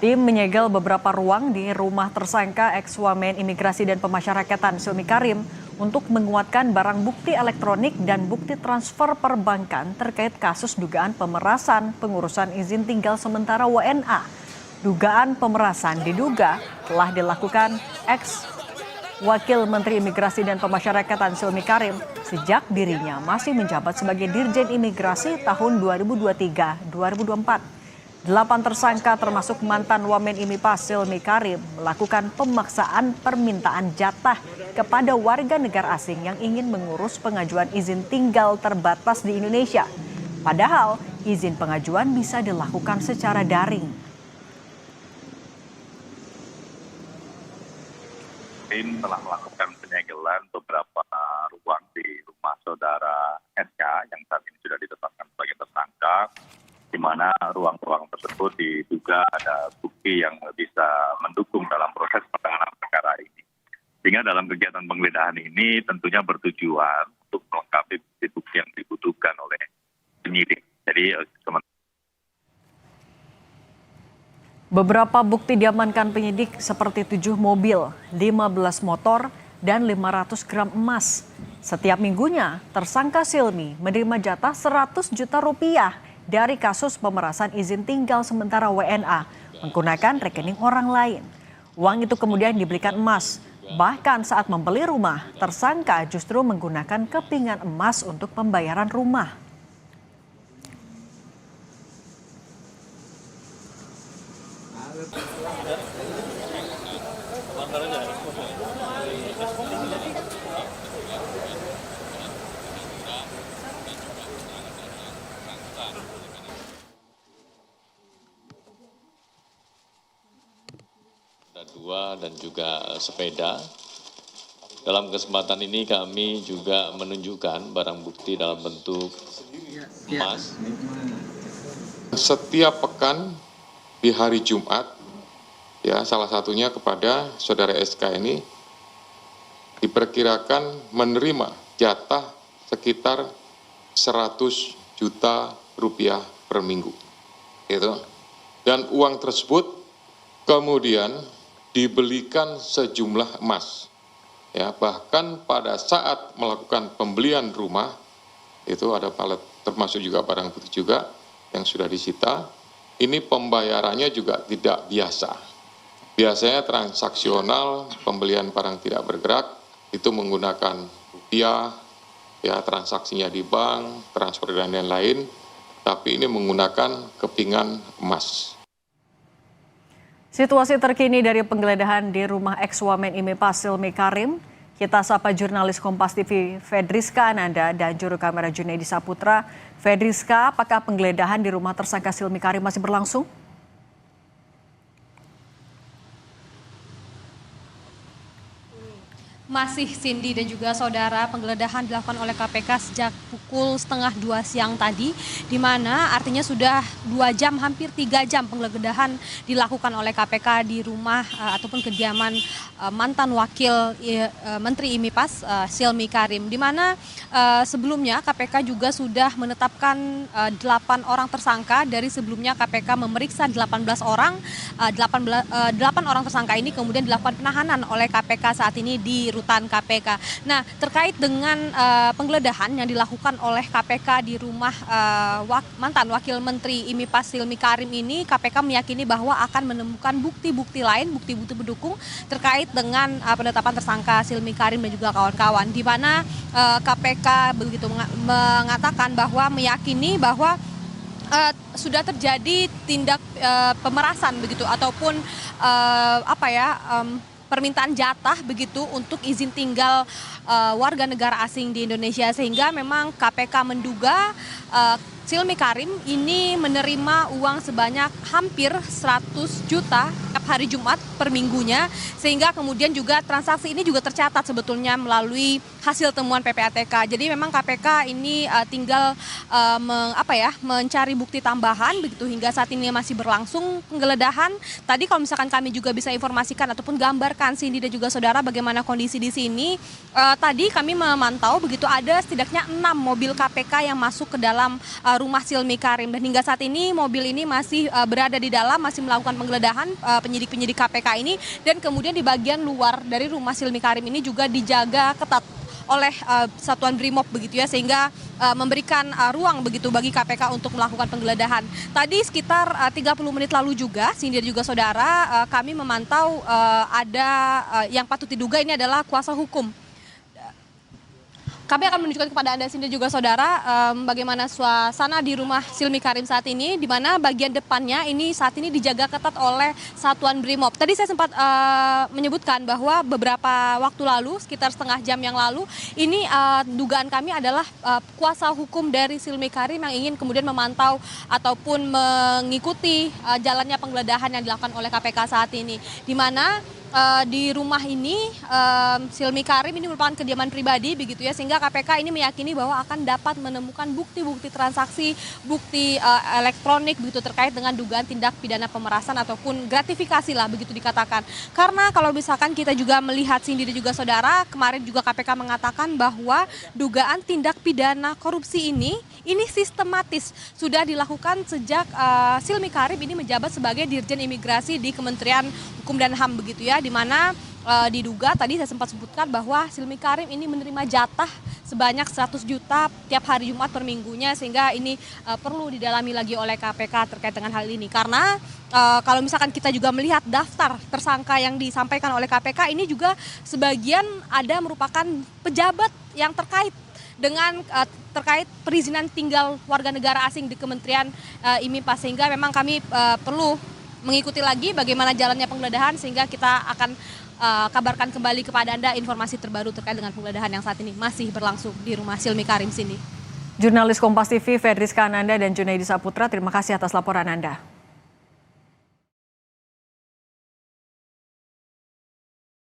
Tim menyegel beberapa ruang di rumah tersangka ex-wamen imigrasi dan pemasyarakatan Silmi Karim untuk menguatkan barang bukti elektronik dan bukti transfer perbankan terkait kasus dugaan pemerasan pengurusan izin tinggal sementara WNA. Dugaan pemerasan diduga telah dilakukan ex-Wakil Menteri Imigrasi dan Pemasyarakatan Silmi Karim sejak dirinya masih menjabat sebagai Dirjen Imigrasi tahun 2023-2024. 8 tersangka termasuk mantan Wamen IMIPAS Silmi Karim melakukan pemaksaan permintaan jatah kepada warga negara asing yang ingin mengurus pengajuan izin tinggal terbatas di Indonesia. Padahal izin pengajuan bisa dilakukan secara daring. Tim telah melakukan penyegelan beberapa ruang di rumah saudara SK yang saat ini sudah ditetapkan sebagai tersangka, di mana ruang-ruang tersebut diduga ada bukti yang bisa mendukung dalam proses penanganan perkara ini. Sehingga dalam kegiatan penggeledahan ini tentunya bertujuan untuk melengkapi bukti-bukti yang dibutuhkan oleh penyidik. Jadi beberapa bukti diamankan penyidik seperti 7 mobil, 15 motor, dan 500 gram emas. Setiap minggunya, tersangka Silmi menerima jatah 100 juta rupiah dari kasus pemerasan izin tinggal sementara WNA menggunakan rekening orang lain. Uang itu kemudian dibelikan emas. Bahkan saat membeli rumah, tersangka justru menggunakan kepingan emas untuk pembayaran rumah. Dua dan juga sepeda. Dalam kesempatan ini kami juga menunjukkan barang bukti dalam bentuk emas. Setiap pekan di hari Jumat, ya salah satunya kepada saudara SK ini diperkirakan menerima jatah sekitar 100 juta rupiah per minggu, gitu. Dan uang tersebut kemudian dibelikan sejumlah emas, ya bahkan pada saat melakukan pembelian rumah itu ada palet termasuk juga barang bukti juga yang sudah disita. Ini pembayarannya juga tidak biasa. Biasanya transaksional pembelian barang tidak bergerak itu menggunakan rupiah, ya transaksinya di bank, transfer dan lain-lain. Tapi ini menggunakan kepingan emas. Situasi terkini dari penggeledahan di rumah ex-wamen IMIPAS Silmi Karim. Kita sapa jurnalis Kompas TV Fedriska Ananda dan juru kamera Junaidi Saputra. Fedriska, apakah penggeledahan di rumah tersangka Silmi Karim masih berlangsung? Masih Cindy dan juga saudara, penggeledahan dilakukan oleh KPK sejak pukul 1:30 siang tadi, di mana artinya sudah 2 jam, hampir 3 jam penggeledahan dilakukan oleh KPK di rumah ataupun kediaman mantan Wakil Menteri IMIPAS Silmi Karim, di mana sebelumnya KPK juga sudah menetapkan 8 orang tersangka. Dari sebelumnya KPK memeriksa 18 orang, 8 orang tersangka ini kemudian dilakukan penahanan oleh KPK saat ini di rutan KPK. Nah, terkait dengan penggeledahan yang dilakukan oleh KPK di rumah mantan Wakil Menteri IMIPAS Silmi Karim ini, KPK meyakini bahwa akan menemukan bukti-bukti lain, bukti-bukti pendukung terkait dengan penetapan tersangka Silmi Karim dan juga kawan-kawan, di mana KPK begitu mengatakan bahwa meyakini bahwa sudah terjadi tindak pemerasan begitu ataupun permintaan jatah begitu untuk izin tinggal warga negara asing di Indonesia, sehingga memang KPK menduga Silmi Karim ini menerima uang sebanyak hampir 100 juta setiap hari Jumat per minggunya, sehingga kemudian juga transaksi ini juga tercatat sebetulnya melalui hasil temuan PPATK. Jadi memang KPK ini tinggal mencari bukti tambahan begitu, hingga saat ini masih berlangsung penggeledahan. Tadi kalau misalkan kami juga bisa informasikan ataupun gambarkan Cindy dan juga saudara bagaimana kondisi di sini. Tadi kami memantau begitu ada setidaknya 6 mobil KPK yang masuk ke dalam rumah Silmi Karim, dan hingga saat ini mobil ini masih berada di dalam, masih melakukan penggeledahan penyidik-penyidik KPK ini, dan kemudian di bagian luar dari rumah Silmi Karim ini juga dijaga ketat oleh Satuan Brimob begitu ya, sehingga memberikan ruang begitu bagi KPK untuk melakukan penggeledahan. Tadi sekitar 30 menit lalu juga, Cindy dan juga saudara, kami memantau ada yang patut diduga ini adalah kuasa hukum. Kami akan menunjukkan kepada Anda Cindy dan juga saudara bagaimana suasana di rumah Silmi Karim saat ini, di mana bagian depannya ini saat ini dijaga ketat oleh Satuan Brimob. Tadi saya sempat menyebutkan bahwa beberapa waktu lalu, sekitar setengah jam yang lalu, ini dugaan kami adalah kuasa hukum dari Silmi Karim yang ingin kemudian memantau ataupun mengikuti jalannya penggeledahan yang dilakukan oleh KPK saat ini, di mana di rumah ini Silmi Karim ini merupakan kediaman pribadi begitu ya, sehingga KPK ini meyakini bahwa akan dapat menemukan bukti-bukti transaksi, bukti elektronik begitu terkait dengan dugaan tindak pidana pemerasan ataupun gratifikasi lah begitu dikatakan. Karena kalau misalkan kita juga melihat Cindy dan juga saudara, kemarin juga KPK mengatakan bahwa dugaan tindak pidana korupsi ini sistematis sudah dilakukan sejak Silmi Karim ini menjabat sebagai Dirjen Imigrasi di Kementerian Hukum dan HAM begitu ya, di mana diduga tadi saya sempat sebutkan bahwa Silmi Karim ini menerima jatah sebanyak 100 juta tiap hari Jumat per minggunya, sehingga ini perlu didalami lagi oleh KPK terkait dengan hal ini. Karena kalau misalkan kita juga melihat daftar tersangka yang disampaikan oleh KPK ini juga sebagian ada merupakan pejabat yang terkait dengan terkait perizinan tinggal warga negara asing di Kementerian IMIPA, sehingga memang kami perlu mengikuti lagi bagaimana jalannya penggeledahan, sehingga kita akan kabarkan kembali kepada Anda informasi terbaru terkait dengan penggeledahan yang saat ini masih berlangsung di rumah Silmi Karim sini. Jurnalis Kompas TV Fedriska Ananda dan Junaidi Saputra, terima kasih atas laporan Anda.